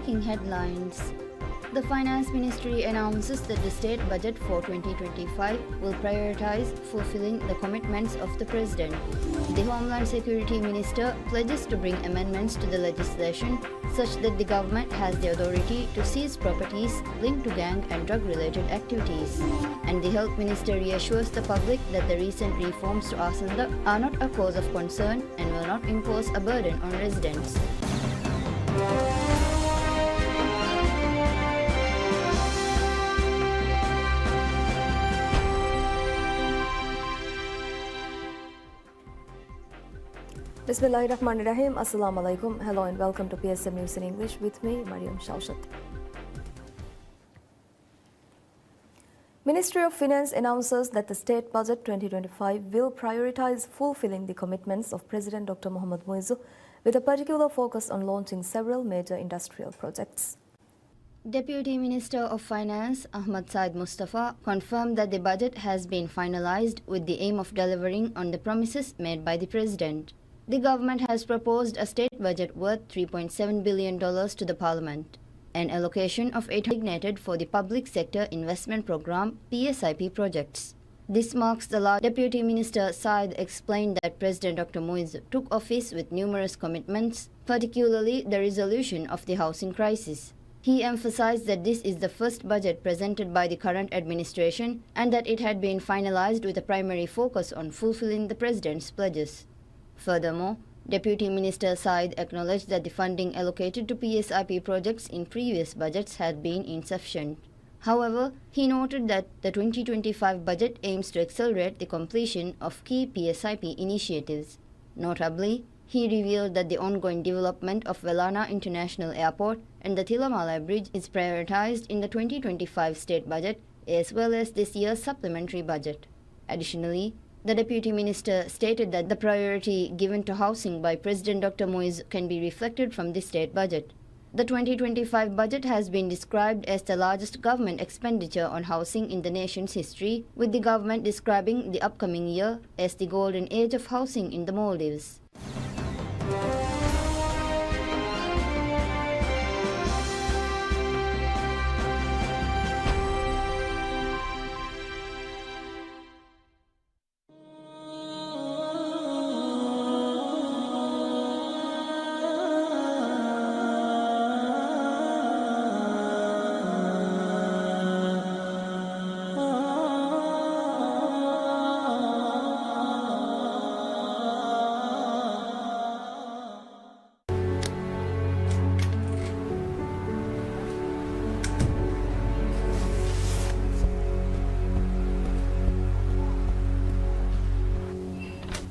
Breaking headlines. The Finance Ministry announces that the state budget for 2025 will prioritize fulfilling the commitments of the President. The Homeland Security Minister pledges to bring amendments to the legislation such that the government has the authority to seize properties linked to gang and drug-related activities. And the Health Minister reassures the public that the recent reforms to Asanda are not a cause of concern and will not impose a burden on residents. Bismillahirrahmanirrahim. Assalamu alaikum. Hello and welcome to PSM News in English with me, Mariam Shaushat. Ministry of Finance announces that the State Budget 2025 will prioritize fulfilling the commitments of President Dr. Mohammad Muizzu with a particular focus on launching several major industrial projects. Deputy Minister of Finance Ahmad Said Mustafa confirmed that the budget has been finalized with the aim of delivering on the promises made by the President. The government has proposed a state budget worth $3.7 billion to the Parliament. An allocation of $8 designated for the Public Sector Investment Programme PSIP projects. This marks the last. Deputy Minister Said explained that President Dr. Muizzu took office with numerous commitments, particularly the resolution of the housing crisis. He emphasized that this is the first budget presented by the current administration and that it had been finalized with a primary focus on fulfilling the President's pledges. Furthermore, Deputy Minister Said acknowledged that the funding allocated to PSIP projects in previous budgets had been insufficient. However, he noted that the 2025 budget aims to accelerate the completion of key PSIP initiatives. Notably, he revealed that the ongoing development of Velana International Airport and the Tilamalai Bridge is prioritized in the 2025 state budget as well as this year's supplementary budget. Additionally, the Deputy Minister stated that the priority given to housing by President Dr. Muizzu can be reflected from the state budget. The 2025 budget has been described as the largest government expenditure on housing in the nation's history, with the government describing the upcoming year as the golden age of housing in the Maldives.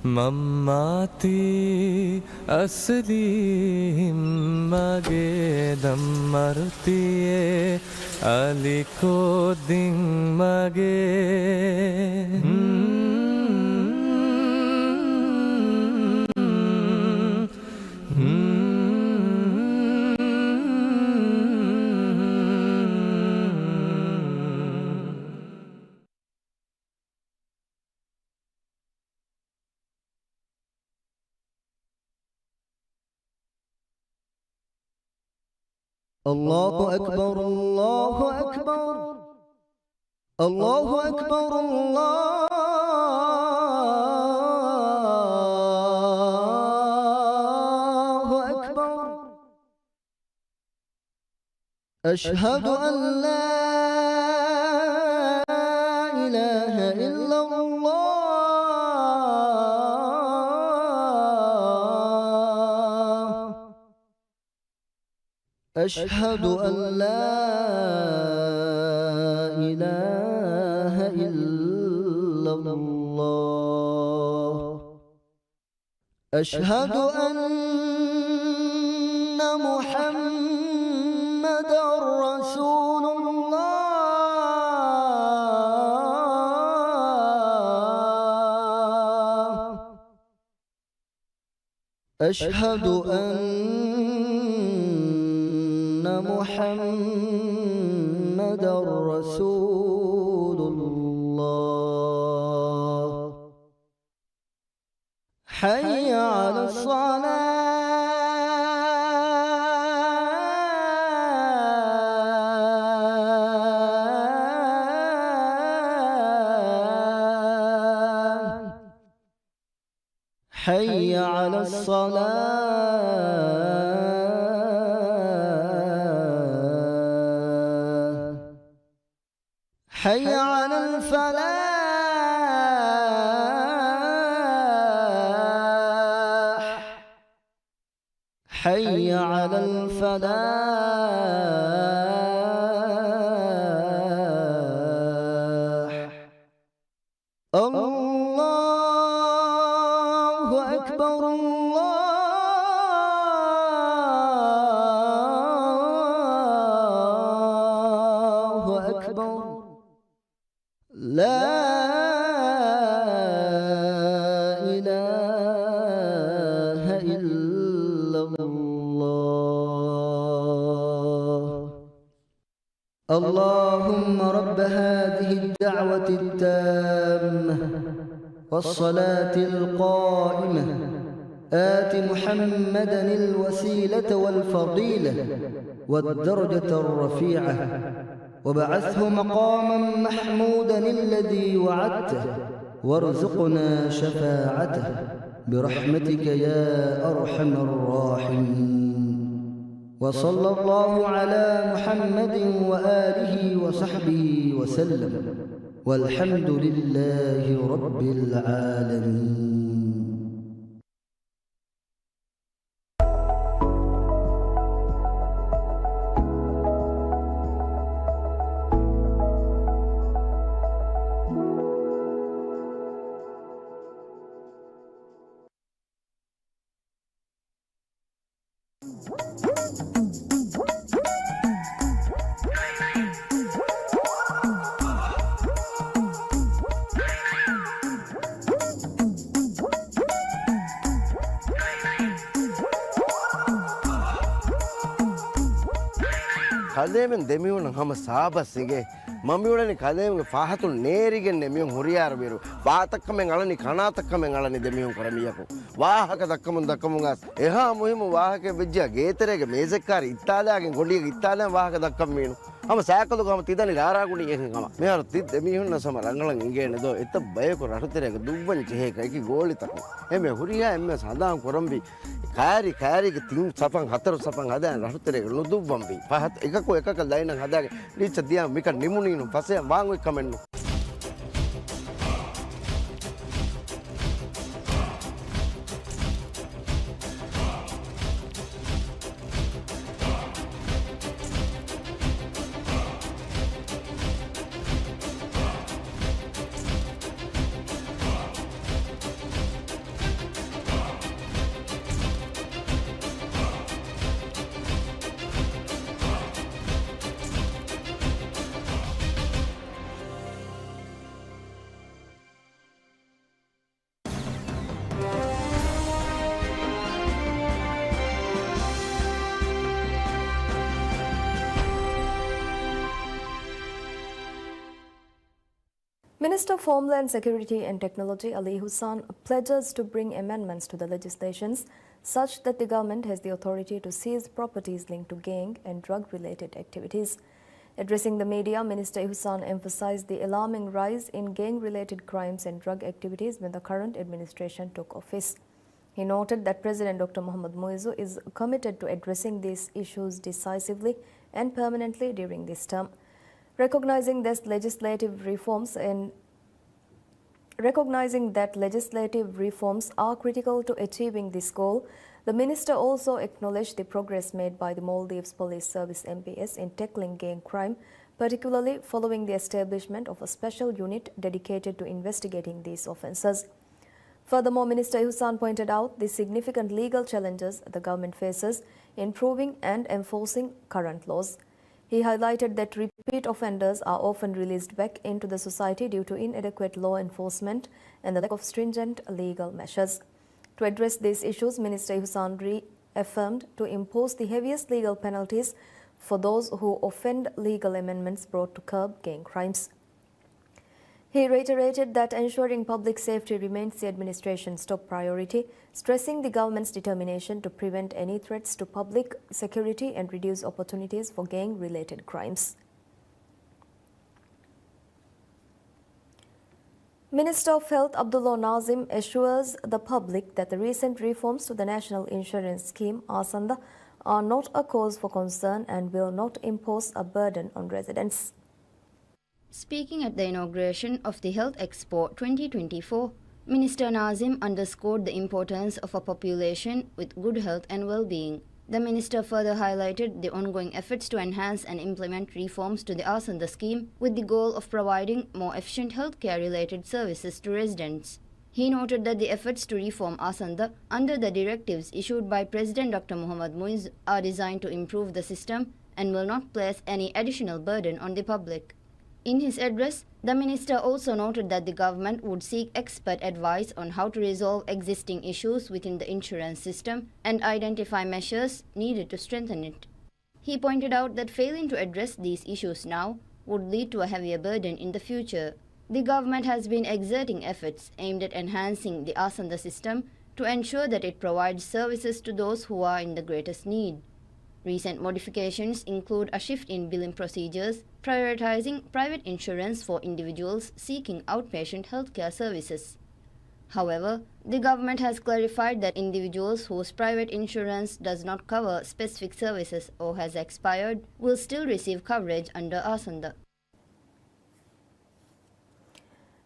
Mammati asli mage dammartiye aliko ding mage الله أكبر الله أكبر الله أكبر الله أكبر أشهد أن لا إله إلا الله أشهد أن لا إله إلا الله أشهد أن محمدا رسول الله أشهد أن محمدا رسول الله حي على الصلاة حي على الصلاة حي على الفلاح حي على الفلاح الله أكبر الله أكبر لا إله إلا الله اللهم رب هذه الدعوة التامة والصلاة القائمة آت محمدا الوسيلة والفضيلة والدرجة الرفيعة وبعثه مقاما محمودا الذي وعدته وارزقنا شفاعته برحمتك يا أرحم الراحمين وصلى الله على محمد وآله وصحبه وسلم والحمد لله رب العالمين. කදේමෙන් දෙමියුණ හම සාබස්සිගේ මමියුණනි කදේමගේ ෆාහතුන් නේරිගෙන් දෙමියුන් හොරියාර බිරු වාතක්කමෙන් අලනි කනාතක්කමෙන් අලනි දෙමියුන් කරමියකු වාහක දක්කමුන් දක්කමුගස් එහා මුහිම වාහකේ විජ්ජා ගේතරේගේ මේසෙක්කාරි ඉත්තාලයාගෙන් ගොඩියගේ ඉත්තාලයන් වාහක දක්කම් මීනු හම සෑකලු ගම තිදනි රාරාගුණි එකන් ගම මෙහර තිත් දෙමියුන් නසම රංගලන් ඉංගේනේ දෝ එත බයක රටතරේක දුබ්බන් චෙහෙක එකි goalie තකු එමෙ හොරියා එම්මෙ සදාන් කොරම්බි කාරිගේ තින් සපන් හතර සපන් හදාන රටතරේක නුදුබ්බම්බි පහත් එකක ලයින හදාගෙන ලිච්ච දියා මික නිමුනිනු පස්සේ වාංගුයි කමෙන්නු Minister of Homeland Security and Technology Ali Hussain pledges to bring amendments to the legislations such that the government has the authority to seize properties linked to gang and drug-related activities. Addressing the media, Minister Hussain emphasized the alarming rise in gang-related crimes and drug activities when the current administration took office. He noted that President Dr. Mohamed Muizzu is committed to addressing these issues decisively and permanently during this term. Recognizing that legislative reforms are critical to achieving this goal, the minister also acknowledged the progress made by the Maldives Police Service MPS in tackling gang crime, particularly following the establishment of a special unit dedicated to investigating these offences. Furthermore, Minister Hussain pointed out the significant legal challenges the government faces in proving and enforcing current laws. He highlighted that repeat offenders are often released back into the society due to inadequate law enforcement and the lack of stringent legal measures. To address these issues, Minister Hussain reaffirmed to impose the heaviest legal penalties for those who offend legal amendments brought to curb gang crimes. He reiterated that ensuring public safety remains the administration's top priority, stressing the government's determination to prevent any threats to public security and reduce opportunities for gang-related crimes. Minister of Health Abdullah Nazim assures the public that the recent reforms to the National Insurance Scheme, ASANDA, are not a cause for concern and will not impose a burden on residents. Speaking at the inauguration of the Health Expo 2024, Minister Nazim underscored the importance of a population with good health and well-being. The minister further highlighted the ongoing efforts to enhance and implement reforms to the ASANDA scheme with the goal of providing more efficient healthcare-related services to residents. He noted that the efforts to reform ASANDA under the directives issued by President Dr. Mohammad Muizz are designed to improve the system and will not place any additional burden on the public. In his address, the minister also noted that the government would seek expert advice on how to resolve existing issues within the insurance system and identify measures needed to strengthen it. He pointed out that failing to address these issues now would lead to a heavier burden in the future. The government has been exerting efforts aimed at enhancing the ASANDA system to ensure that it provides services to those who are in the greatest need. Recent modifications include a shift in billing procedures, prioritizing private insurance for individuals seeking outpatient healthcare services. However, the government has clarified that individuals whose private insurance does not cover specific services or has expired will still receive coverage under ASANDA.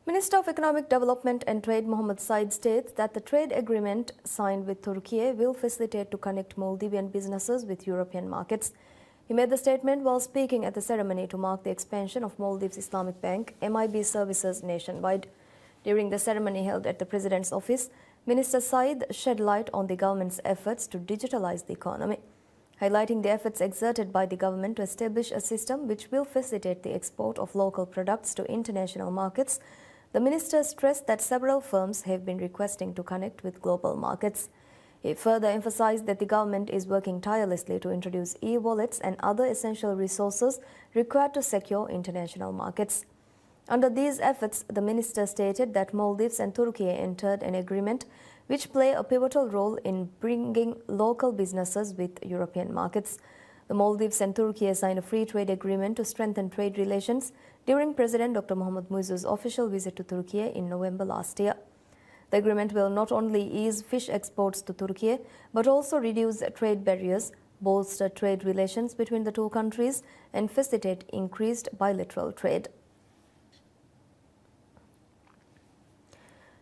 Minister of Economic Development and Trade Mohammad Said states that the trade agreement signed with Turkey will facilitate to connect Maldivian businesses with European markets. He made the statement while speaking at the ceremony to mark the expansion of Maldives Islamic Bank MIB services nationwide. During the ceremony held at the President's office, Minister Said shed light on the government's efforts to digitalize the economy, highlighting the efforts exerted by the government to establish a system which will facilitate the export of local products to international markets. The minister stressed that several firms have been requesting to connect with global markets. He further emphasized that the government is working tirelessly to introduce e-wallets and other essential resources required to secure international markets. Under these efforts, the minister stated that Maldives and Turkey entered an agreement which play a pivotal role in bringing local businesses with European markets. The Maldives and Turkey signed a free trade agreement to strengthen trade relations during President Dr. Mohammad Muizz's official visit to Turkey in November last year. The agreement will not only ease fish exports to Turkey, but also reduce trade barriers, bolster trade relations between the two countries, and facilitate increased bilateral trade.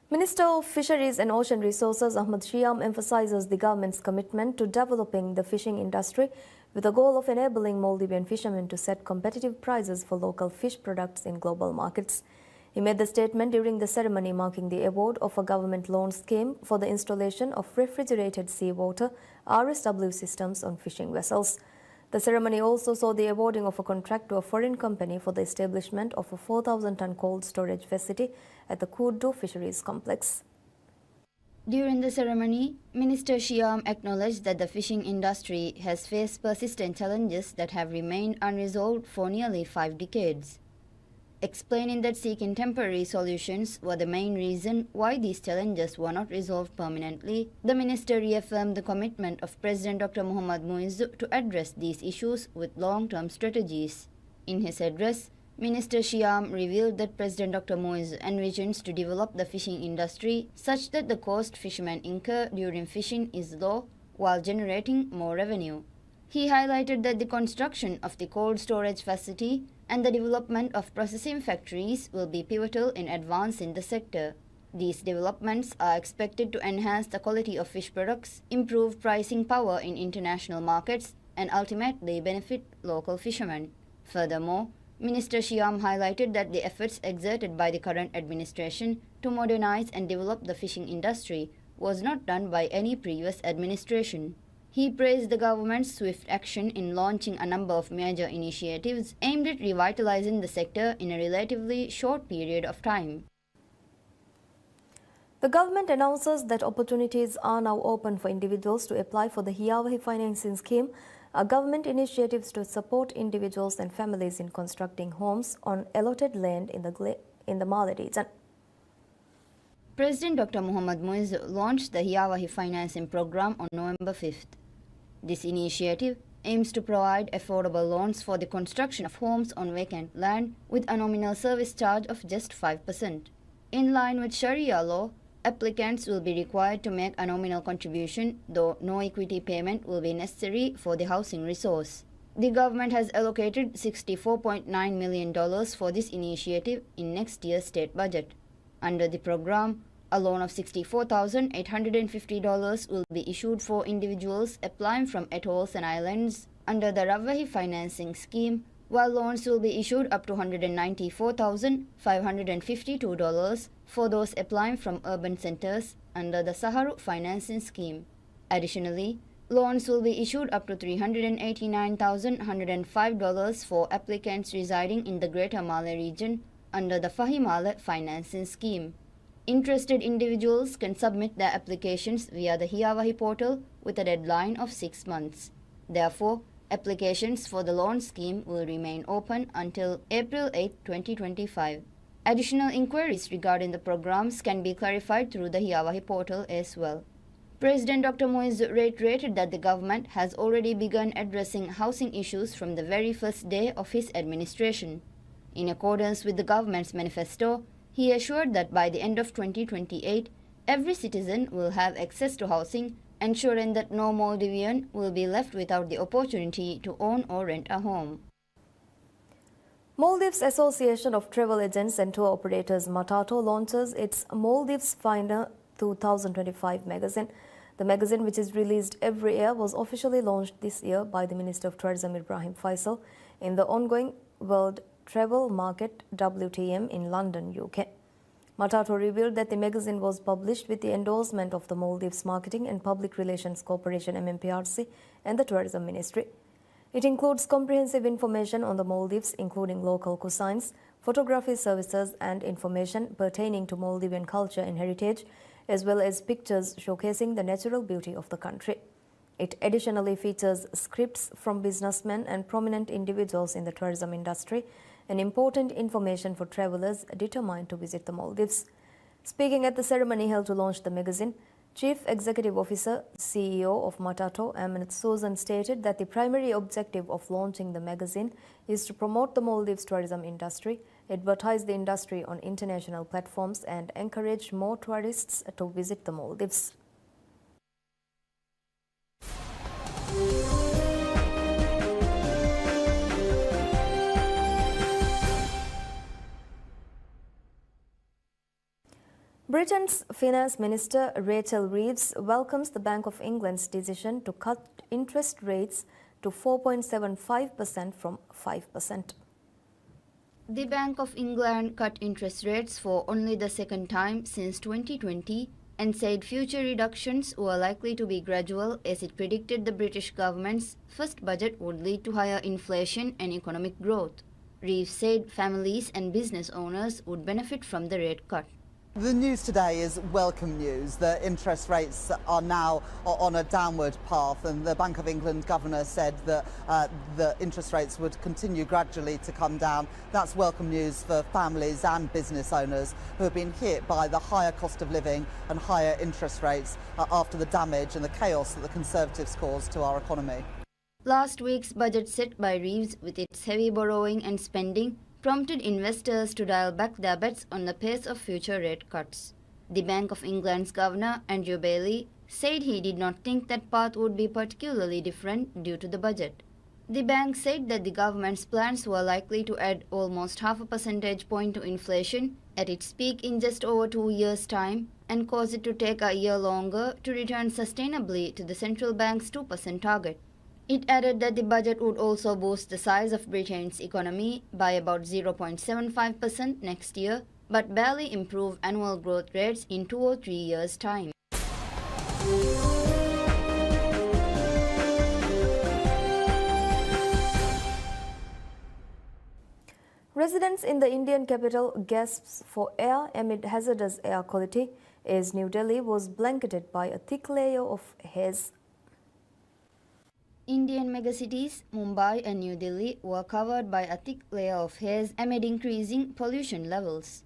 Minister of Fisheries and Ocean Resources Ahmad Shiam emphasizes the government's commitment to developing the fishing industry with the goal of enabling Maldivian fishermen to set competitive prices for local fish products in global markets. He made the statement during the ceremony marking the award of a government loan scheme for the installation of refrigerated seawater RSW systems on fishing vessels. The ceremony also saw the awarding of a contract to a foreign company for the establishment of a 4,000-ton cold storage facility at the Kudu Fisheries Complex. During the ceremony, Minister Shiam acknowledged that the fishing industry has faced persistent challenges that have remained unresolved for nearly 5 decades. Explaining that seeking temporary solutions were the main reason why these challenges were not resolved permanently, the minister reaffirmed the commitment of President Dr. Mohammad Muizz to address these issues with long-term strategies. In his address, Minister Shiam revealed that President Dr. Muizz envisions to develop the fishing industry such that the cost fishermen incur during fishing is low while generating more revenue. He highlighted that the construction of the cold storage facility and the development of processing factories will be pivotal in advancing the sector. These developments are expected to enhance the quality of fish products, improve pricing power in international markets, and ultimately benefit local fishermen. Furthermore, Minister Shiam highlighted that the efforts exerted by the current administration to modernize and develop the fishing industry was not done by any previous administration. He praised the government's swift action in launching a number of major initiatives aimed at revitalizing the sector in a relatively short period of time. The government announces that opportunities are now open for individuals to apply for the Hiyawahi financing scheme, a government initiative to support individuals and families in constructing homes on allotted land in the Malay region. President Dr. Mohammad Muizz launched the Hiyawahi financing program on November 5th. This initiative aims to provide affordable loans for the construction of homes on vacant land with a nominal service charge of just 5%. In line with Sharia law, applicants will be required to make a nominal contribution, though no equity payment will be necessary for the housing resource. The government has allocated $64.9 million for this initiative in next year's state budget. Under the program, a loan of $64,850 will be issued for individuals applying from atolls and islands under the Ravvahi financing scheme, while loans will be issued up to $194,552 for those applying from urban centers under the Saharu financing scheme. Additionally, loans will be issued up to $389,105 for applicants residing in the Greater Male region under the Fahi Male financing scheme. Interested individuals can submit their applications via the Hiyavahi portal with a deadline of 6 months. Therefore, applications for the loan scheme will remain open until April 8, 2025. Additional inquiries regarding the programs can be clarified through the Hiyavahi portal as well. President Dr. Moise reiterated that the government has already begun addressing housing issues from the very first day of his administration. In accordance with the government's manifesto, he assured that by the end of 2028, every citizen will have access to housing, ensuring that no Maldivian will be left without the opportunity to own or rent a home. Maldives Association of Travel Agents and Tour Operators Matato launches its Maldives Finder 2025 magazine. The magazine, which is released every year, was officially launched this year by the Minister of Tourism Ibrahim Faisal in the ongoing World Travel Market WTM in London, UK. Matato revealed that the magazine was published with the endorsement of the Maldives Marketing and Public Relations Corporation MMPRC and the Tourism Ministry. It includes comprehensive information on the Maldives, including local cuisines, photography services and information pertaining to Maldivian culture and heritage, as well as pictures showcasing the natural beauty of the country. It additionally features scripts from businessmen and prominent individuals in the tourism industry and important information for travelers determined to visit the Maldives. Speaking at the ceremony held to launch the magazine, Chief Executive Officer, CEO of Matato, Amanat Susan, stated that the primary objective of launching the magazine is to promote the Maldives tourism industry, advertise the industry on international platforms, and encourage more tourists to visit the Maldives. Britain's Finance Minister Rachel Reeves welcomes the Bank of England's decision to cut interest rates to 4.75% from 5%. The Bank of England cut interest rates for only the second time since 2020 and said future reductions were likely to be gradual, as it predicted the British government's first budget would lead to higher inflation and economic growth. Reeves said families and business owners would benefit from the rate cut. The news today is welcome news. The interest rates are now on a downward path, and the Bank of England governor said that the interest rates would continue gradually to come down. That's welcome news for families and business owners who have been hit by the higher cost of living and higher interest rates after the damage and the chaos that the Conservatives caused to our economy. Last week's budget set by Reeves, with its heavy borrowing and spending, prompted investors to dial back their bets on the pace of future rate cuts. The Bank of England's governor, Andrew Bailey, said he did not think that path would be particularly different due to the budget. The bank said that the government's plans were likely to add almost half a percentage point to inflation at its peak in just over 2 years' time and cause it to take a year longer to return sustainably to the central bank's 2% target. It added that the budget would also boost the size of Britain's economy by about 0.75% next year, but barely improve annual growth rates in 2 or 3 years' time. Residents in the Indian capital gasps for air amid hazardous air quality as New Delhi was blanketed by a thick layer of haze. Indian megacities Mumbai and New Delhi were covered by a thick layer of haze amid increasing pollution levels.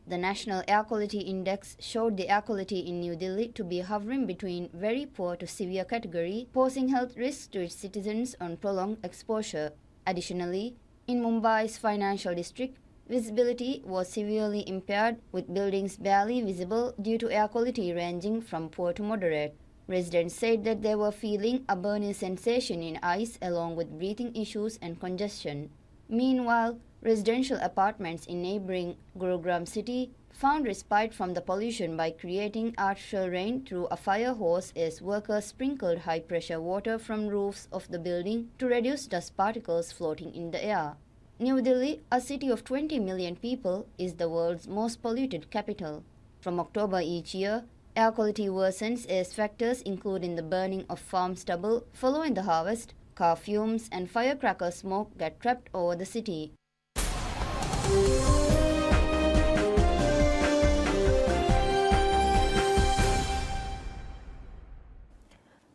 The National Air Quality Index showed the air quality in New Delhi to be hovering between very poor to severe category, posing health risks to its citizens on prolonged exposure. Additionally, in Mumbai's financial district, Visibility was severely impaired, with buildings barely visible due to air quality ranging from poor to moderate. Residents said that they were feeling a burning sensation in eyes along with breathing issues and congestion. Meanwhile, residential apartments in neighboring Gurugram city found respite from the pollution by creating artificial rain through a fire hose as workers sprinkled high-pressure water from roofs of the building to reduce dust particles floating in the air. New Delhi, a city of 20 million people, is the world's most polluted capital. From October each year, air quality worsens as factors including the burning of farm stubble following the harvest, car fumes and firecracker smoke get trapped over the city.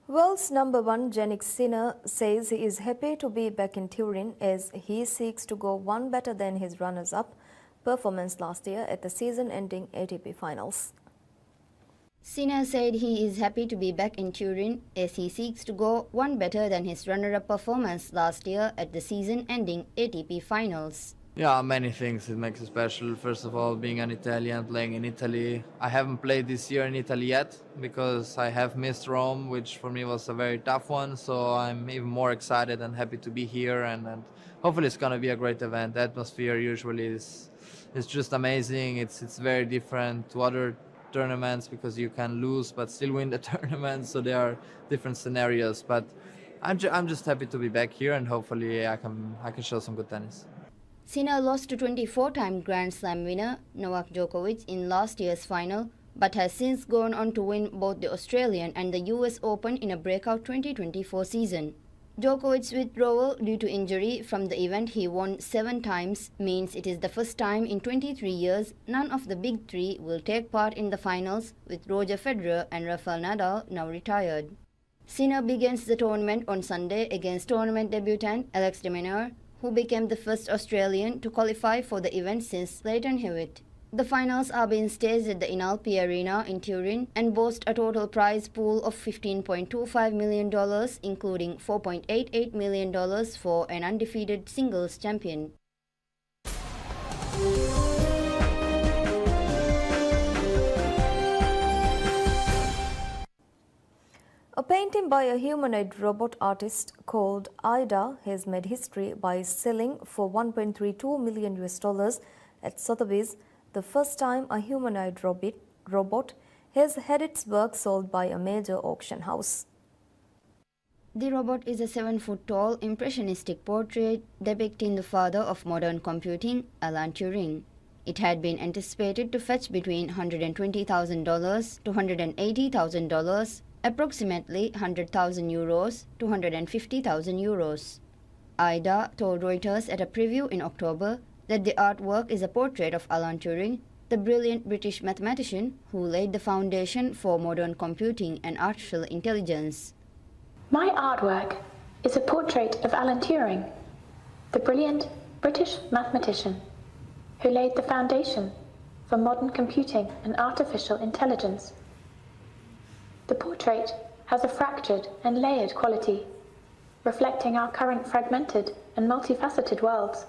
World's number one Jannik Sinner says he is happy to be back in Turin as he seeks to go one better than his runners-up performance last year at the season-ending ATP Finals. Sinner said he is happy to be back in Turin as he seeks to go one better than his runner-up performance last year at the season-ending ATP Finals. Yeah, many things it makes it special. First of all, being an Italian, playing in Italy. I haven't played this year in Italy yet because I have missed Rome, which for me was a very tough one. So I'm even more excited and happy to be here, and hopefully it's going to be a great event. The atmosphere usually is just amazing. It's very different to other tournaments because you can lose but still win the tournament. So there are different scenarios. But I'm just happy to be back here, and hopefully I can show some good tennis. Sinner lost to 24-time Grand Slam winner Novak Djokovic in last year's final, but has since gone on to win both the Australian and the US Open in a breakout 2024 season. Djokovic's withdrawal due to injury from the event he won 7 times means it is the first time in 23 years none of the big three will take part in the finals, with Roger Federer and Rafael Nadal now retired. Sinner begins the tournament on Sunday against tournament debutant Alex de Minaur, who became the first Australian to qualify for the event since Lleyton Hewitt. The finals are being staged at the Inalpi Arena in Turin and boast a total prize pool of $15.25 million, including $4.88 million for an undefeated singles champion. A painting by a humanoid robot artist called Ida has made history by selling for $1.32 million at Sotheby's, the first time a humanoid robot has had its work sold by a major auction house. The robot is a 7-foot-tall impressionistic portrait depicting the father of modern computing, Alan Turing. It had been anticipated to fetch between $120,000 to $180,000, approximately 100,000 euros to 150,000 euros. Ida told Reuters at a preview in October that the artwork is a portrait of Alan Turing, the brilliant British mathematician who laid the foundation for modern computing and artificial intelligence. My artwork is a portrait of Alan Turing, the brilliant British mathematician who laid the foundation for modern computing and artificial intelligence. The portrait has a fractured and layered quality, reflecting our current fragmented and multifaceted worlds.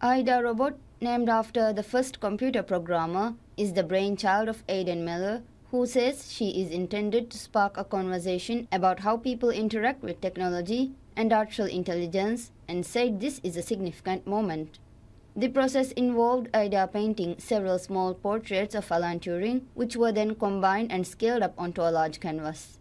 Ida robot, named after the first computer programmer, is the brainchild of Aidan Meller, who says she is intended to spark a conversation about how people interact with technology and artificial intelligence, and said this is a significant moment. The process involved Ida painting several small portraits of Alan Turing, which were then combined and scaled up onto a large canvas.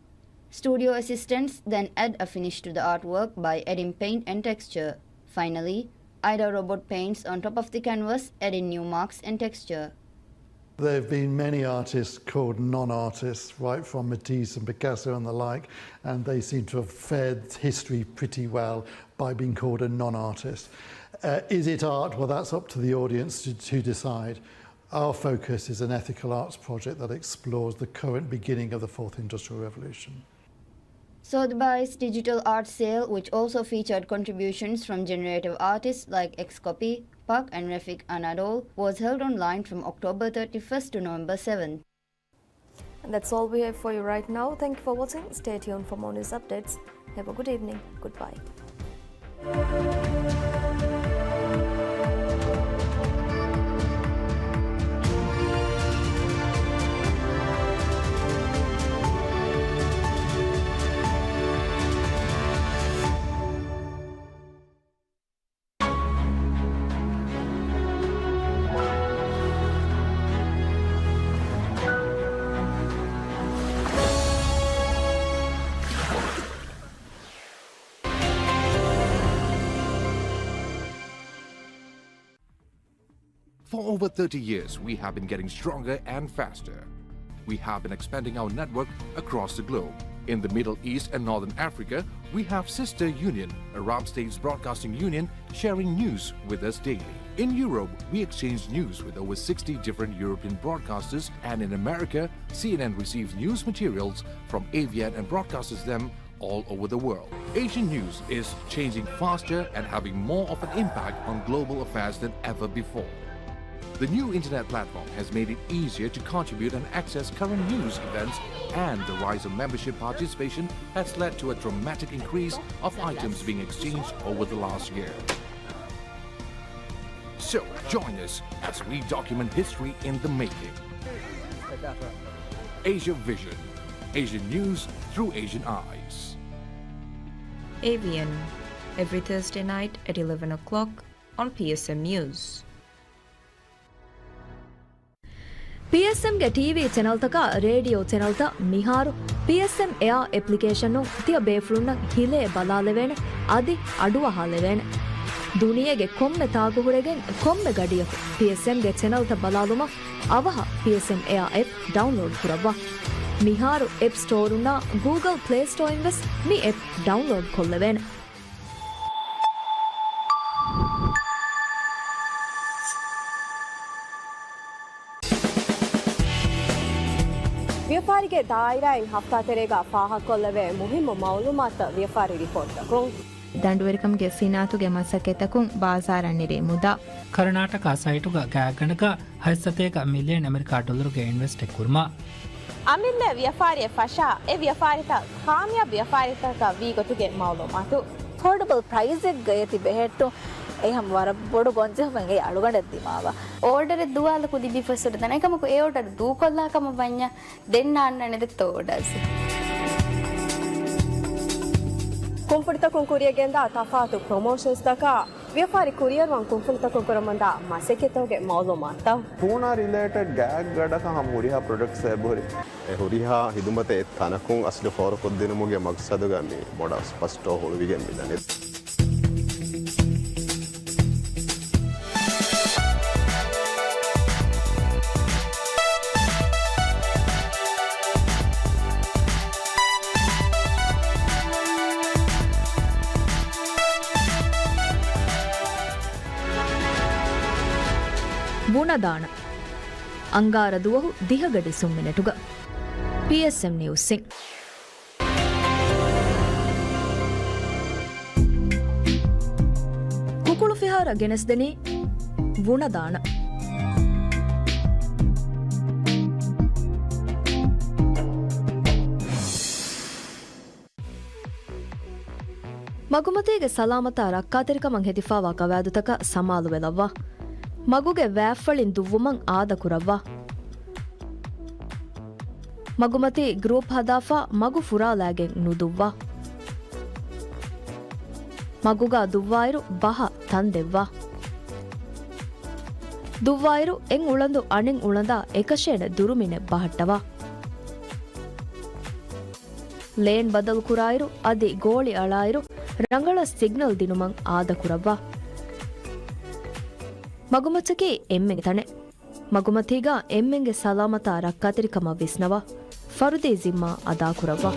Studio assistants then add a finish to the artwork by adding paint and texture. Finally, Ida robot paints on top of the canvas, adding new marks and texture. There have been many artists called non-artists, right from Matisse and Picasso and the like, and they seem to have fared history pretty well by being called a non-artist. Is it art? Well, that's up to the audience to decide. Our focus is an ethical arts project that explores the current beginning of the Fourth Industrial Revolution. Sotheby's digital art sale, which also featured contributions from generative artists like Xcopy, Puck and Refik Anadol, was held online from October 31st to November 7th. And that's all we have for you right now. Thank you for watching. Stay tuned for more news updates. Have a good evening. Goodbye. For over 30 years, we have been getting stronger and faster. We have been expanding our network across the globe. In the Middle East and Northern Africa, we have Sister Union, Arab States Broadcasting Union, sharing news with us daily. In Europe, we exchange news with over 60 different European broadcasters, and in America, CNN receives news materials from AVN and broadcasts them all over the world. Asian news is changing faster and having more of an impact on global affairs than ever before. The new internet platform has made it easier to contribute and access current news events, and the rise of membership participation has led to a dramatic increase of items being exchanged over the last year. So join us as we document history in the making. Asia Vision, Asian news through Asian eyes. AVN, every Thursday night at 11 o'clock on PSM News. PSM ಗೆ TV channel ತಕ radio channel ತ ಮಿಹಾರು PSM Air application ತಿಯ ಬೇಫ್ಲುನ್ನ ಹಿಲೆ ಬಲಾಲೆವೇನೆ ಅದಿ ಅಡುವ ಹಾಲೆವೇನೆ ದುನಿಯೆಗೆ ಕೊಮ್ಮೆ ತಾಗುಹುರೆಗೆ ಕೊಮ್ಮೆ ಗಡಿಯಕು PSM ಗೆ channel ತ ಬಲಾಲುಮ ಅವಹ PSM Air app download ಕುರವ್ವ ಮಿಹಾರು app store ಉನ್ನ Google Play Store ಇಂವೆಸ್ ಮಿ app ಡೌನ್ಲೋಡ್ ಕೊಲ್ಲವೇನೆ ವ್ಯಾಪಾರಿಗೆ ದಾಯಿರಾಯಿ ಹಫ್ತಾ ತೆರೆಗ ಫಾಹ ಕೊಲ್ಲವೆ ಮುಹಿಮ್ಮ ಮೌಲೂಮಾತ ವ್ಯಾಪಾರಿ ರಿಪೋರ್ಟ್ ದಂಡುವರಿಕಂಗೆ ಸಿನಾತುಗೆ ಮಸಕೆತಕುಂ ಬಾಜಾರನ್ನಿರೆ ಮುದಾ ಕರ್ನಾಟಕ ಸೈಟುಗ ಗ್ಯಾಗಣಗ ಹೈಸತೇಗ ಮಿಲಿಯನ್ ಅಮೆರಿಕಾ ಡಾಲರ್ಗೆ ಇನ್ವೆಸ್ಟ್ ಕುರ್ಮ ಅಮಿಲ್ಲೆ ವ್ಯಾಪಾರಿಯ ಫಶಾ ಎ ವ್ಯಾಪಾರಿತ ಕಾಮ್ಯಾಬ್ ವ್ಯಾಪಾರಿತಕ ವೀಗೊತುಗೆ ಮೌಲೂಮಾತು ಅಫೋರ್ಡಬಲ್ ಪ್ರೈಸ್ ಗಯತಿ ಬೆಹೆಟ್ಟು එහම වර බොඩ ගොන්ජහමගේ අඩුගඩ දිමාව ඕඩර දුවාලකු දිබිෆසට තනකමකු ඒ ඕඩර දූ කොල්ලාකම බඤ්ඤ දෙන්න අන්නනෙද තෝඩස් කුම්ෆුරිත කුරියගෙන්ද තෆාතු ප්‍රොමෝෂන්ස් දක ವ್ಯಾಪಾರಿ ಕುರಿಯರ್ වන් කුම්ෆුරිತ කුරಮಂದ ಮಾಸೆಕೆತೋಗೆ ಮೌಲೂಮಾತ ಪೂನಾ ರಿಲೇಟೆಡ್ ಗ್ಯಾಗ್ ಗಡಕ ಹಮ್ ಹುರಿಹಾ ಪ್ರೊಡಕ್ಟ್ಸ್ ಬೋರಿ ಹುರಿಹಾ ಹಿದುಮತೆ ತನಕು ಅಸ್ಲು ಫಾರ್ ಕೊದ್ದಿನಮುಗೆ ಮಕ್ಸದುಗ ಮಿ ಬೊಡ ಸ್ಪಷ್ಟ ಹೊಳುವಿಗೆ ಮಿದನೆ ಬುಣದಾಣ ಅಂಗಾರ ದುವಹು ದಿಹಗಡಿ ಸುಮ್ಮಿನೆಟುಗ PSM ನ್ಯೂಸ್ ಸಿಂಗ್ ಕುಕುಳು ಫಿಹಾರ ಗೆನೆಸ್ದನಿ ಬುಣದಾಣ ಮಗುಮತಿಗೆ ಸಲಾಮತ ರಕ್ಕಾತಿರಿಕಮಂ ಹೆದಿಫಾವಾ ಕವಾದುತಕ ಸಮಾಲು ವೆಲವ್ವ ಮಗುಗೆ ವ್ಯಾಫಳಿನ್ ದುವ್ವುಮಂ ಆದ ಕುರವ್ವ ಮಗುಮತಿ ಗ್ರೂಪ್ ಹದಾಫಾ ಮಗು ಫುರಾಲಾಗೆ ನುದುವ್ವ ಮಗುಗ ದುವ್ವಾಯಿರು ಬಹ ತಂದೆವ್ವ ದುವ್ವಾಯಿರು ಎಂಗ್ ಉಳಂದು ಅಣಿಂಗ್ ಉಳಂದ ಎಕಶೇಣ ದುರುಮಿನೆ ಬಹಟ್ಟವ ಲೇನ್ ಬದಲು ಕುರಾಯಿರು ಅದಿ ಗೋಳಿ ಅಳಾಯಿರು ರಂಗಳ ಸಿಗ್ನಲ್ ದಿನುಮಂ ಆದ ಕುರವ್ವ ಮಗುಮಚ್ಚಗೆ ಎಮ್ಮೆಗೆ ತಣೆ ಮಗುಮತಿಗ ಎಮ್ಮೆಂಗೆ ಸಲಾಮತ ರಕ್ಕಾತಿರಿಕಮ ವಿಸ್ನವ ಫರುದೇ ಜಿಮ್ಮಾ ಅದಾ ಕುರವ್ವ